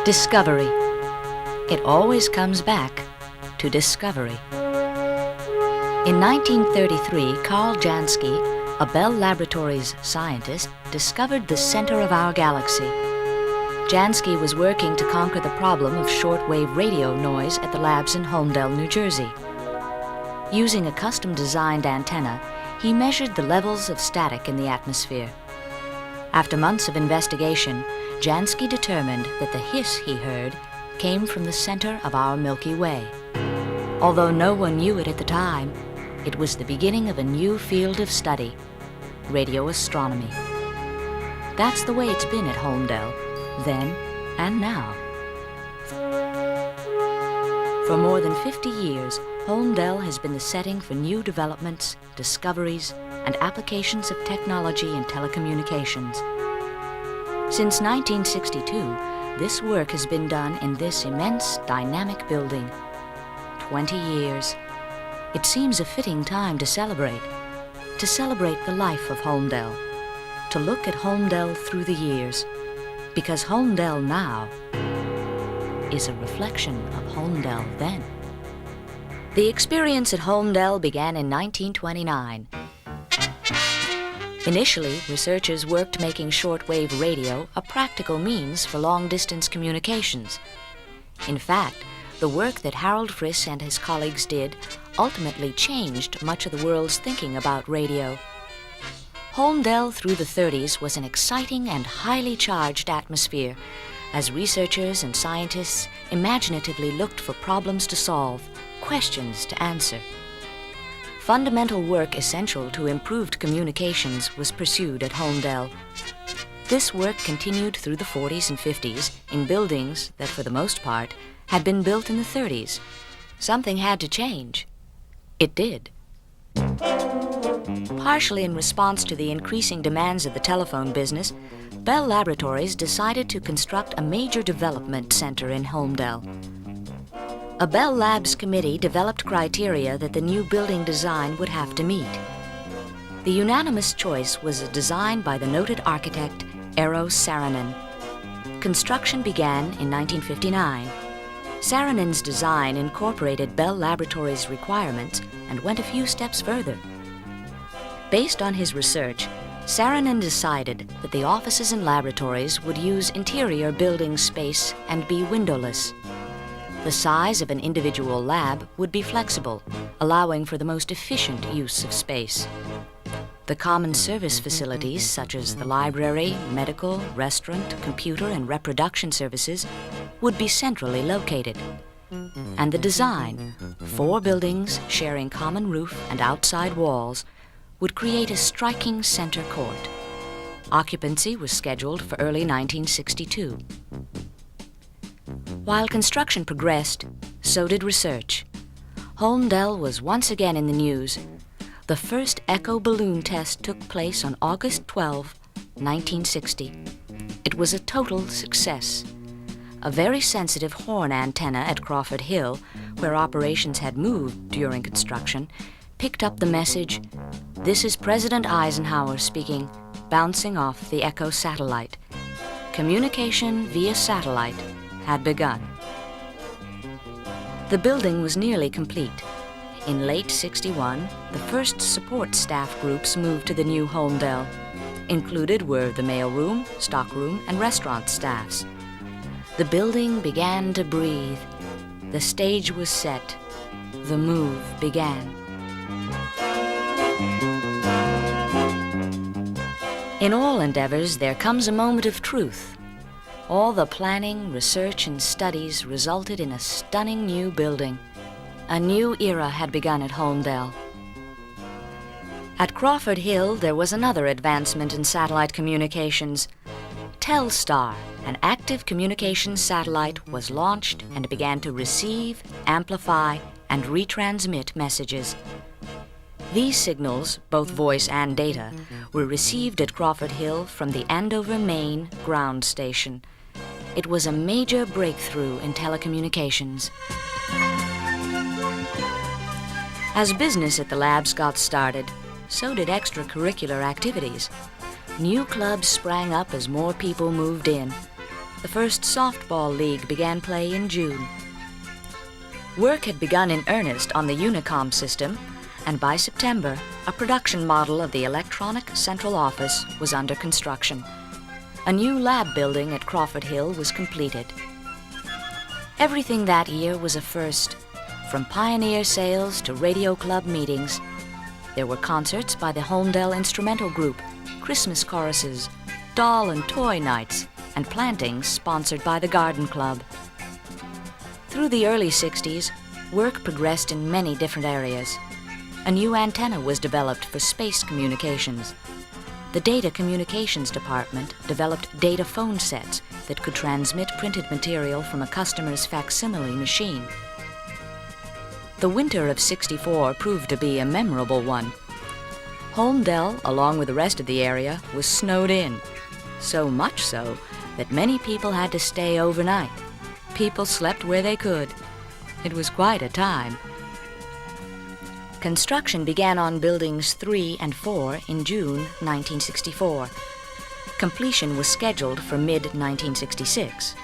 Discovery. It always comes back to discovery. In 1933, Carl Jansky, a Bell Laboratories scientist, discovered the center of our galaxy. Jansky was working to conquer the problem of shortwave radio noise at the labs in Holmdel, New Jersey. Using a custom-designed antenna, he measured the levels of static in the atmosphere. After months of investigation, Jansky determined that the hiss he heard came from the center of our Milky Way. Although no one knew it at the time, it was the beginning of a new field of study, radio astronomy. That's the way it's been at Holmdel, then and now. For more than 50 years, Holmdel has been the setting for new developments, discoveries, and applications of technology in telecommunications. Since 1962, this work has been done in this immense, dynamic building. 20 years. It seems a fitting time to celebrate the life of Holmdel, to look at Holmdel through the years, because Holmdel now is a reflection of Holmdel then. The experience at Holmdel began in 1929. Initially, researchers worked making shortwave radio a practical means for long-distance communications. In fact, the work that Harold Friss and his colleagues did ultimately changed much of the world's thinking about radio. Holmdel through the 30s was an exciting and highly charged atmosphere as researchers and scientists imaginatively looked for problems to solve, questions to answer. Fundamental work essential to improved communications was pursued at Holmdel. This work continued through the 40s and 50s in buildings that, for the most part, had been built in the 30s. Something had to change. It did. Partially in response to the increasing demands of the telephone business, Bell Laboratories decided to construct a major development center in Holmdel. A Bell Labs committee developed criteria that the new building design would have to meet. The unanimous choice was a design by the noted architect Eero Saarinen. Construction began in 1959. Saarinen's design incorporated Bell Laboratories' requirements and went a few steps further. Based on his research, Saarinen decided that the offices and laboratories would use interior building space and be windowless. The size of an individual lab would be flexible, allowing for the most efficient use of space. The common service facilities, such as the library, medical, restaurant, computer, and reproduction services, would be centrally located. And the design, 4 buildings sharing common roof and outside walls, would create a striking center court. Occupancy was scheduled for early 1962. While construction progressed, so did research. Holmdel was once again in the news. The first echo balloon test took place on August 12, 1960. It was a total success. A very sensitive horn antenna at Crawford Hill, where operations had moved during construction, picked up the message, "This is President Eisenhower speaking," bouncing off the Echo satellite. Communication via satellite had begun. The building was nearly complete. In late '61, the first support staff groups moved to the new Holmdel. Included were the mailroom, stockroom, and restaurant staffs. The building began to breathe. The stage was set. The move began. In all endeavors, there comes a moment of truth. All the planning, research, and studies resulted in a stunning new building. A new era had begun at Holmdel. At Crawford Hill, there was another advancement in satellite communications. Telstar, an active communications satellite, was launched and began to receive, amplify, and retransmit messages. These signals, both voice and data, were received at Crawford Hill from the Andover, Maine ground station. It was a major breakthrough in telecommunications. As business at the labs got started, so did extracurricular activities. New clubs sprang up as more people moved in. The first softball league began play in June. Work had begun in earnest on the Unicom system, and by September, a production model of the Electronic Central Office was under construction. A new lab building at Crawford Hill was completed. Everything that year was a first, from pioneer sales to radio club meetings. There were concerts by the Holmdel Instrumental Group, Christmas choruses, doll and toy nights, and plantings sponsored by the Garden Club. Through the early 60s, work progressed in many different areas. A new antenna was developed for space communications. The Data Communications Department developed data phone sets that could transmit printed material from a customer's facsimile machine. The winter of '64 proved to be a memorable one. Holmdel, along with the rest of the area, was snowed in. So much so that many people had to stay overnight. People slept where they could. It was quite a time. Construction began on buildings 3 and 4 in June 1964. Completion was scheduled for mid-1966.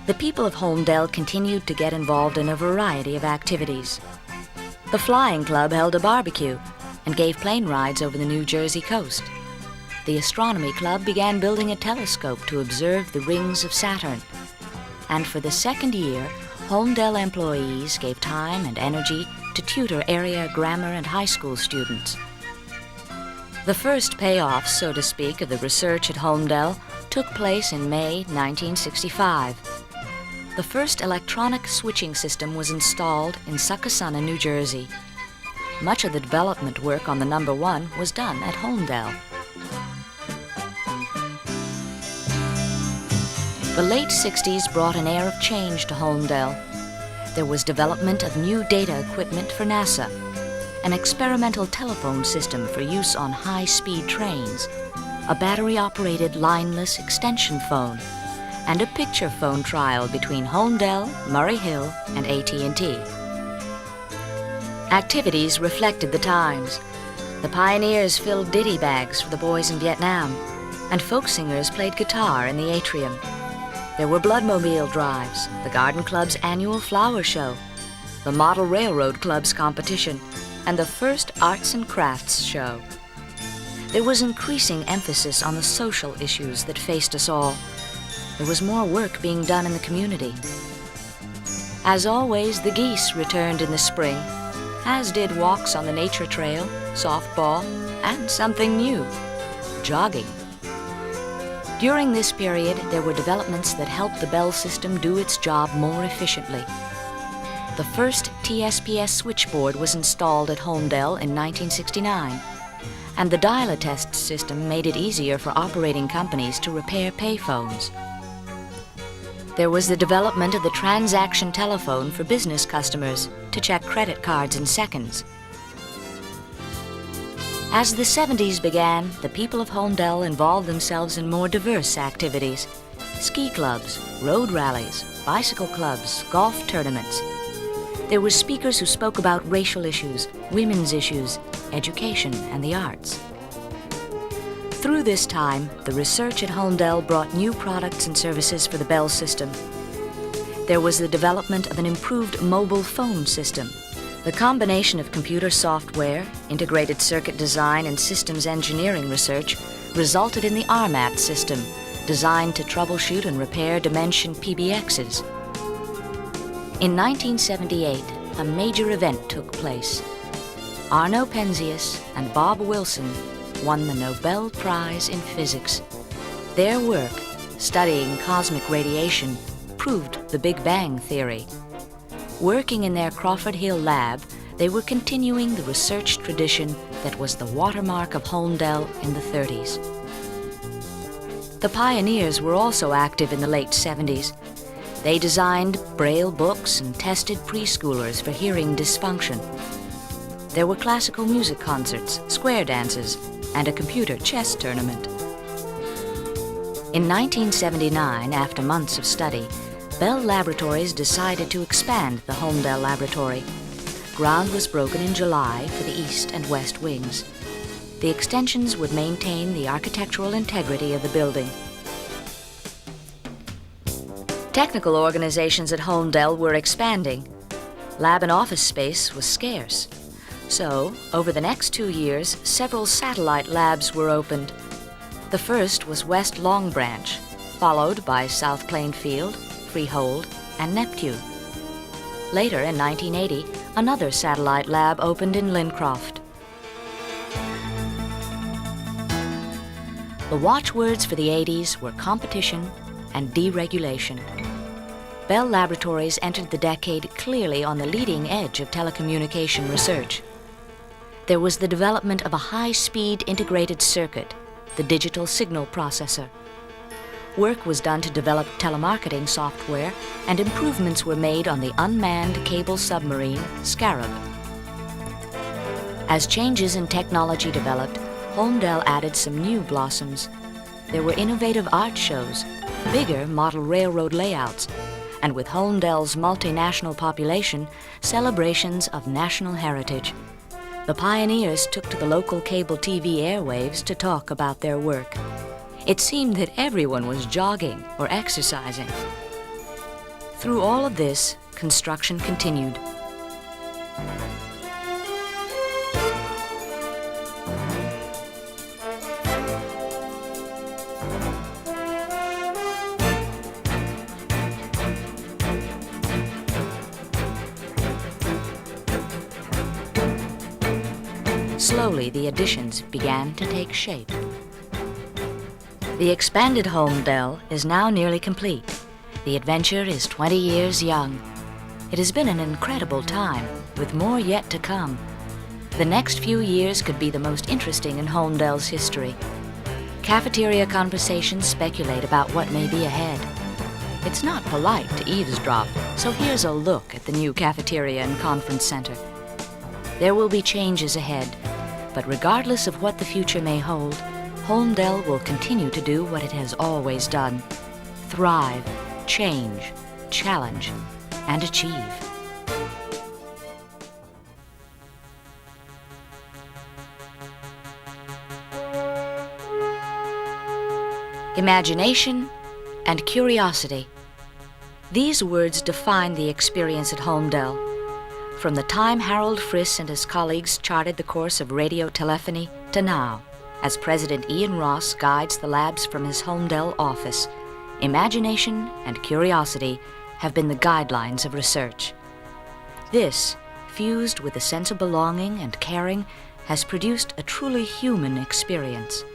The people of Holmdel continued to get involved in a variety of activities. The Flying Club held a barbecue and gave plane rides over the New Jersey coast. The Astronomy Club began building a telescope to observe the rings of Saturn. And for the second year, Holmdel employees gave time and energy to tutor area grammar and high school students. The first payoff, so to speak, of the research at Holmdel took place in May 1965. The first electronic switching system was installed in Succossona, New Jersey. Much of the development work on the number 1 was done at Holmdel. The late 60s brought an air of change to Holmdel. There was development of new data equipment for NASA, an experimental telephone system for use on high-speed trains, a battery-operated lineless extension phone, and a picture phone trial between Holmdel, Murray Hill, and AT&T. Activities reflected the times. The pioneers filled ditty bags for the boys in Vietnam, and folk singers played guitar in the atrium. There were bloodmobile drives, the Garden Club's annual flower show, the Model Railroad Club's competition, and the first Arts and Crafts show. There was increasing emphasis on the social issues that faced us all. There was more work being done in the community. As always, the geese returned in the spring, as did walks on the nature trail, softball, and something new, jogging. During this period, there were developments that helped the Bell system do its job more efficiently. The first TSPS switchboard was installed at Holmdel in 1969, and the dial-a-test system made it easier for operating companies to repair payphones. There was the development of the transaction telephone for business customers to check credit cards in seconds. As the 70s began, the people of Holmdel involved themselves in more diverse activities: ski clubs, road rallies, bicycle clubs, golf tournaments. There were speakers who spoke about racial issues, women's issues, education, and the arts. Through this time, the research at Holmdel brought new products and services for the Bell system. There was the development of an improved mobile phone system. The combination of computer software, integrated circuit design, and systems engineering research resulted in the RMAT system, designed to troubleshoot and repair Dimension PBXs. In 1978, a major event took place. Arno Penzias and Bob Wilson won the Nobel Prize in Physics. Their work, studying cosmic radiation, proved the Big Bang theory. Working in their Crawford Hill lab, they were continuing the research tradition that was the watermark of Holmdel in the 30s. The pioneers were also active in the late 70s. They designed Braille books and tested preschoolers for hearing dysfunction. There were classical music concerts, square dances, and a computer chess tournament. In 1979, after months of study, Bell Laboratories decided to expand the Holmdel laboratory. Ground was broken in July for the east and west wings. The extensions would maintain the architectural integrity of the building. Technical organizations at Holmdel were expanding. Lab and office space was scarce. So, over the next 2 years, several satellite labs were opened. The first was West Long Branch, followed by South Plainfield, Freehold, and Neptune. Later, in 1980, another satellite lab opened in Lincroft. The watchwords for the 80s were competition and deregulation. Bell Laboratories entered the decade clearly on the leading edge of telecommunication research. There was the development of a high-speed integrated circuit, the digital signal processor. Work was done to develop telemarketing software, and improvements were made on the unmanned cable submarine, Scarab. As changes in technology developed, Holmdel added some new blossoms. There were innovative art shows, bigger model railroad layouts, and with Holmdel's multinational population, celebrations of national heritage. The pioneers took to the local cable TV airwaves to talk about their work. It seemed that everyone was jogging or exercising. Through all of this, construction continued. Slowly, the additions began to take shape. The expanded Holmdel is now nearly complete. The adventure is 20 years young. It has been an incredible time, with more yet to come. The next few years could be the most interesting in Holmdel's history. Cafeteria conversations speculate about what may be ahead. It's not polite to eavesdrop, so here's a look at the new cafeteria and conference center. There will be changes ahead, but regardless of what the future may hold, Holmdel will continue to do what it has always done: thrive, change, challenge, and achieve. Imagination and curiosity. These words define the experience at Holmdel. From the time Harold Friss and his colleagues charted the course of radio telephony to now, as President Ian Ross guides the labs from his Holmdel office, imagination and curiosity have been the guidelines of research. This, fused with a sense of belonging and caring, has produced a truly human experience.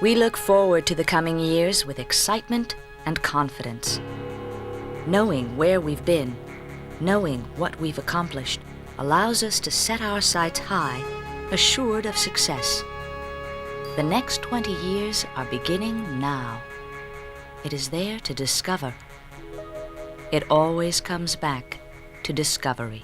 We look forward to the coming years with excitement and confidence. Knowing where we've been, knowing what we've accomplished, allows us to set our sights high, assured of success. The next 20 years are beginning now. It is there to discover. It always comes back to discovery.